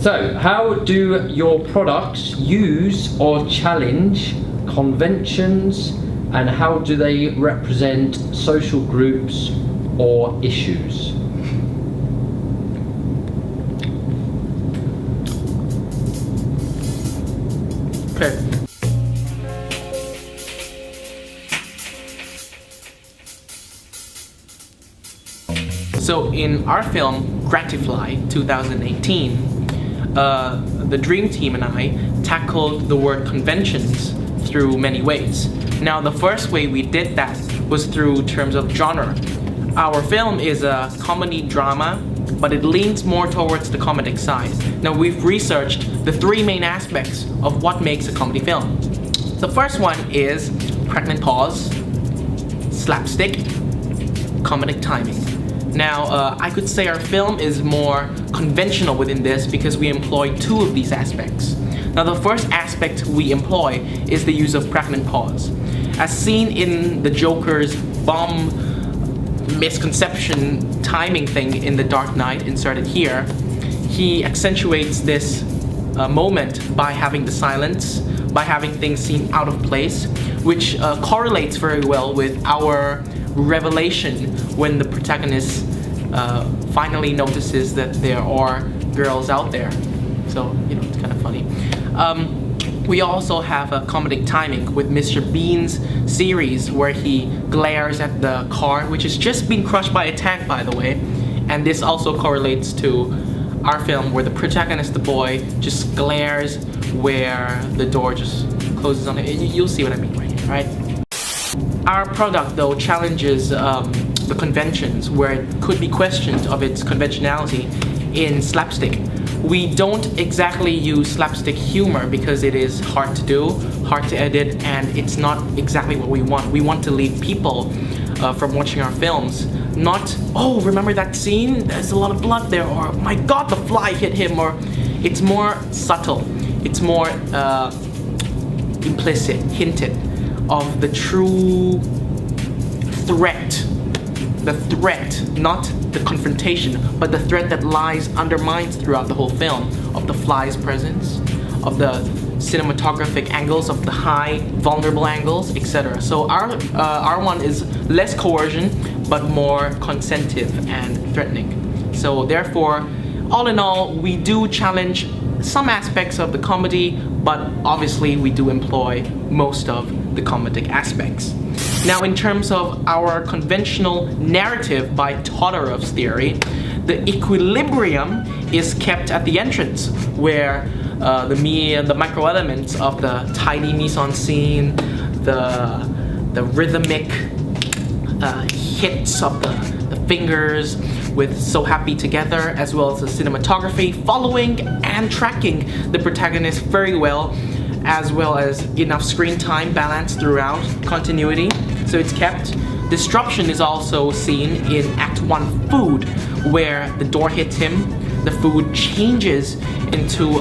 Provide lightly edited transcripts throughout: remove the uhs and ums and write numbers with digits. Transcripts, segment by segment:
So, how do your products use or challenge conventions, and how do they represent social groups or issues? Okay. So in our film, GRATIFLY 2018, the Dream Team and I tackled the word conventions through many ways. Now, the first way we did that was through terms of genre. Our film is a comedy drama, but it leans more towards the comedic side. Now, we've researched the three main aspects of what makes a comedy film. The first one is pregnant pause, slapstick, comedic timing. Now, I could say our film is more conventional within this because we employ two of these aspects. Now, the first aspect we employ is the use of pregnant pause. As seen in the Joker's bomb misconception timing thing in The Dark Knight, inserted here, he accentuates this moment by having the silence, by having things seem out of place, which correlates very well with our revelation when the protagonist finally notices that there are girls out there. So, you know, it's kind of funny. We also have a comedic timing with Mr. Bean's series where he glares at the car, which has just been crushed by a tank, by the way. And this also correlates to our film where the protagonist, the boy, just glares where the door just closes on him. You'll see what I mean right here, right? Our product, though, challenges the conventions where it could be questioned of its conventionality in slapstick. We don't exactly use slapstick humor because it is hard to do, hard to edit, and it's not exactly what we want. We want to lead people from watching our films. Not, oh, remember that scene? There's a lot of blood there, or my God, the fly hit him, or it's more subtle. It's more implicit, hinted of the true threat. The threat, not the confrontation, but the threat that lies undermines throughout the whole film of the fly's presence, of the cinematographic angles, of the high, vulnerable angles, etc. So our one is less coercion, but more consentive and threatening. So therefore, all in all, we do challenge some aspects of the comedy, but obviously we do employ most of the comedic aspects. Now, in terms of our conventional narrative by Todorov's theory, the equilibrium is kept at the entrance, where the micro elements of the tiny mise-en-scene, the rhythmic hits of the fingers with So Happy Together, as well as the cinematography following and tracking the protagonist very well as enough screen time balance throughout, continuity, so it's kept. Disruption is also seen in Act 1 Food, where the door hits him, the food changes into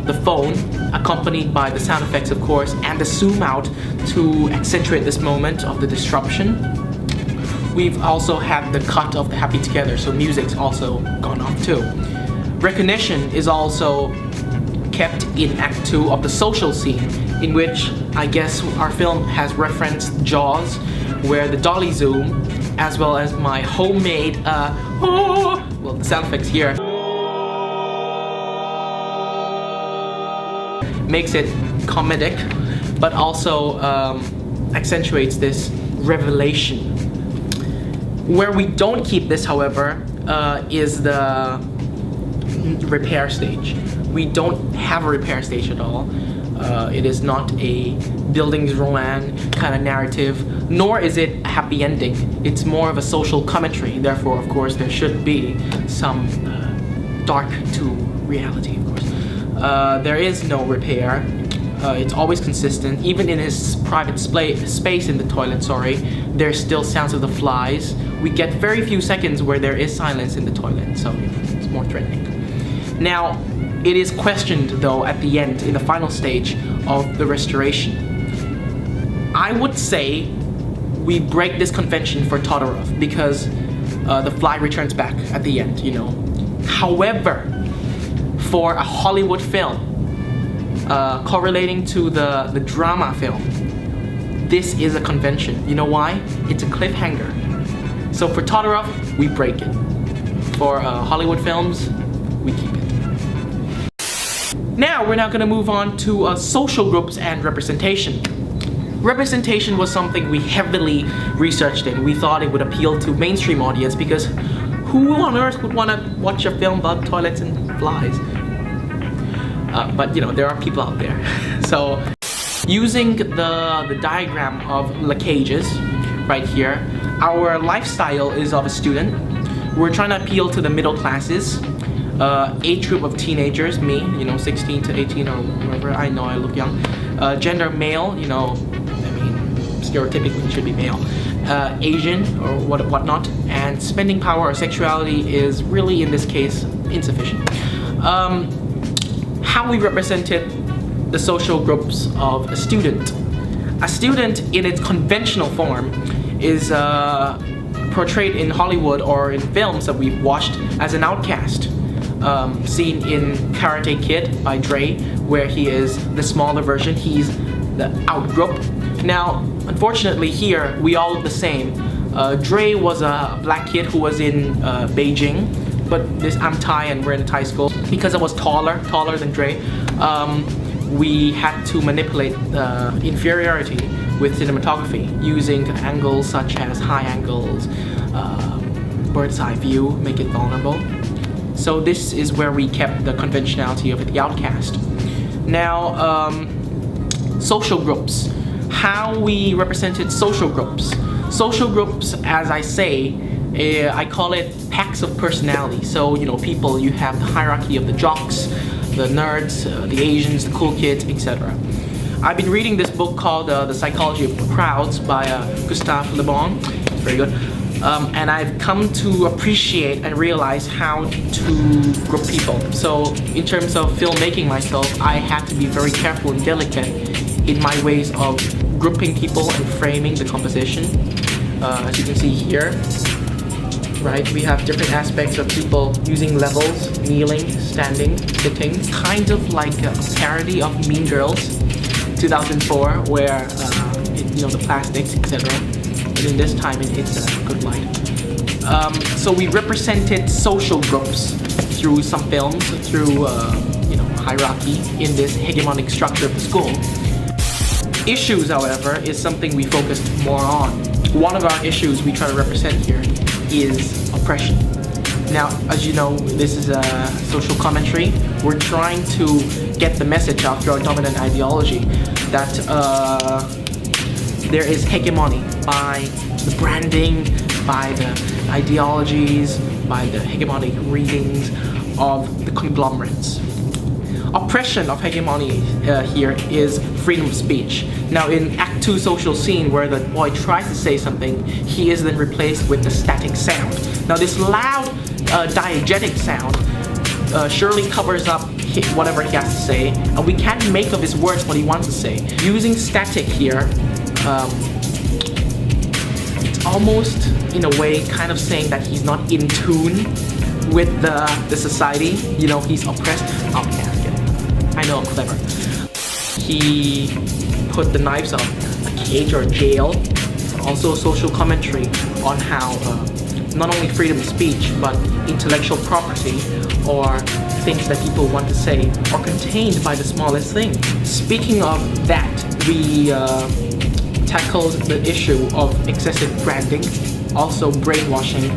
the phone, accompanied by the sound effects, of course, and the zoom out to accentuate this moment of the disruption. We've also had the cut of the Happy Together, so music's also gone off too. Recognition is also kept in Act 2 of the social scene, in which I guess our film has referenced Jaws, where the dolly zoom, as well as my homemade, well, the sound effects here, makes it comedic, but also accentuates this revelation. Where we don't keep this, however, is the repair stage. We don't have a repair stage at all. It is not a Bildungsroman kind of narrative, nor is it a happy ending. It's more of a social commentary. Therefore, of course, there should be some dark to reality, of course. There is no repair. It's always consistent. Even in his private space in the toilet, there's still sounds of the flies. We get very few seconds where there is silence in the toilet, so it's more threatening. Now, it is questioned, though, at the end, in the final stage of the restoration. I would say we break this convention for Todorov because the fly returns back at the end, you know. However, for a Hollywood film, correlating to the drama film. This is a convention. You know why? It's a cliffhanger. So for Todorov, we break it. For Hollywood films, we keep it. Now we're going to move on to social groups and representation. Representation was something we heavily researched in. We thought it would appeal to mainstream audience because who on earth would want to watch a film about toilets and flies? But you know, there are people out there. So using the diagram of the cages right here, our lifestyle is of a student. We're trying to appeal to the middle classes, age group of teenagers, me, you know, 16 to 18 or whatever. I know I look young. Gender male, you know, I mean, stereotypically it should be male. Asian or whatnot, and spending power or sexuality is really in this case insufficient. How we represented the social groups of a student. A student in its conventional form is portrayed in Hollywood or in films that we've watched as an outcast. Seen in Karate Kid by Dre, where he is the smaller version, he's the outgroup. Now, unfortunately here, we all look the same. Dre was a black kid who was in Beijing, but I'm Thai and we're in a Thai school. Because I was taller than Dre, we had to manipulate inferiority with cinematography using angles such as high angles, bird's eye view, make it vulnerable. So this is where we kept the conventionality of the outcast. Now, social groups. How we represented social groups. Social groups, as I say, I call it packs of personality. So, you know, people, you have the hierarchy of the jocks, the nerds, the Asians, the cool kids, etc. I've been reading this book called The Psychology of Crowds by Gustave Le Bon. It's very good. And I've come to appreciate and realize how to group people. So in terms of filmmaking myself, I had to be very careful and delicate in my ways of grouping people and framing the composition. As you can see here, right, we have different aspects of people using levels, kneeling, standing, sitting, kind of like a parody of Mean Girls 2004, where you know, the plastics, etc. But in this time, it's a good light. So we represented social groups through some films, through you know, hierarchy in this hegemonic structure of the school. Issues, however, is something we focused more on. One of our issues we try to represent here is oppression. Now, as you know, this is a social commentary. We're trying to get the message out through our dominant ideology that there is hegemony by the branding, by the ideologies, by the hegemonic readings of the conglomerates. Oppression of hegemony here is freedom of speech. Now in Act 2 social scene, where the boy tries to say something, he is then replaced with the static sound. Now this loud diegetic sound surely covers up whatever he has to say, and we can't make of his words what he wants to say. Using static here, it's almost in a way kind of saying that he's not in tune with the society. You know, he's oppressed. Oh, yeah, I know I'm clever. He put the knives on a cage or jail. Also social commentary on how not only freedom of speech, but intellectual property or things that people want to say are contained by the smallest thing. Speaking of that, we tackled the issue of excessive branding, also brainwashing.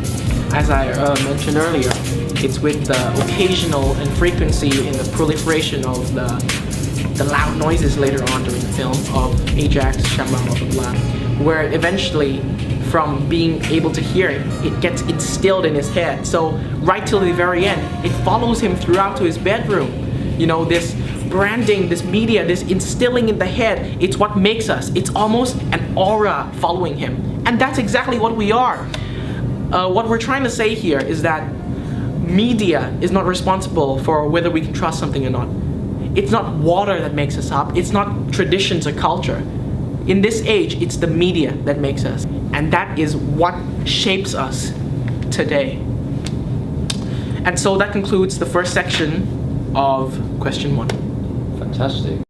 As I mentioned earlier, it's with the occasional and frequency in the proliferation of the loud noises later on during the film of Ajax, Shamba, blah blah blah, where eventually, from being able to hear it, it gets instilled in his head. So right till the very end, it follows him throughout to his bedroom. You know, this branding, this media, this instilling in the head, it's what makes us. It's almost an aura following him. And that's exactly what we are. What we're trying to say here is that media is not responsible for whether we can trust something or not. It's not water that makes us up. It's not traditions or culture. In this age, it's the media that makes us. And that is what shapes us today. And so that concludes the first section of question 1. Fantastic.